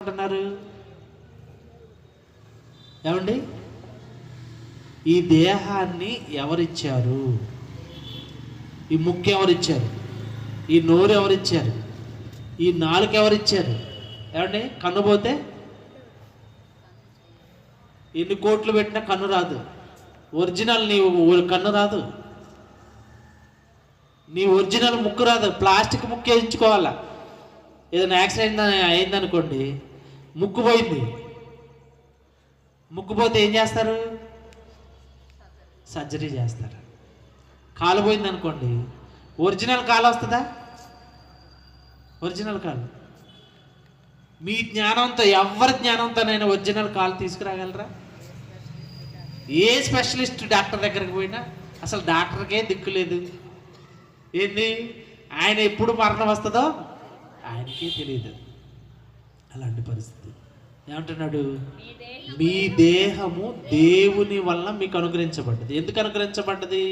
అంటున్నారు ఏమండి? ఈ దేహాన్ని ఎవరిచ్చారు? ఈ ముక్కు ఎవరిచ్చారు? ఈ నోరు ఎవరిచ్చారు? ఈ నాలుక ఎవరిచ్చారు? ఏమండి? కన్ను పోతే ఎన్ని కోట్లు పెట్టినా కన్ను రాదు. ఒరిజినల్ నీ కన్ను రాదు, నీ ఒరిజినల్ ముక్కు రాదు. ప్లాస్టిక్ ముక్కు వేయించుకోవాలా. ఏదైనా యాక్సిడెంట్ అయిందనుకోండి, ముక్కు పోయింది, ముక్కు పోతే ఏం చేస్తారు? సర్జరీ చేస్తారు. కాలు పోయింది అనుకోండి, ఒరిజినల్ కాలు వస్తుందా? ఒరిజినల్ కాలు. మీ జ్ఞానంతో, ఎవరి జ్ఞానంతోనైనా ఒరిజినల్ కాలు తీసుకురాగలరా? ఏ స్పెషలిస్ట్ డాక్టర్ దగ్గరికి పోయినా అసలు డాక్టర్కే దిక్కు లేదు. ఏంది? ఆయన ఎప్పుడు మరణం వస్తుందో ఆయనకే తెలియదు. అలాంటి పరిస్థితి. ఏమంటున్నాడు? మీ దేహము దేవుని వల్ల మీకు అనుగ్రహించబడ్డది. ఎందుకు అనుగ్రహించబడ్డది?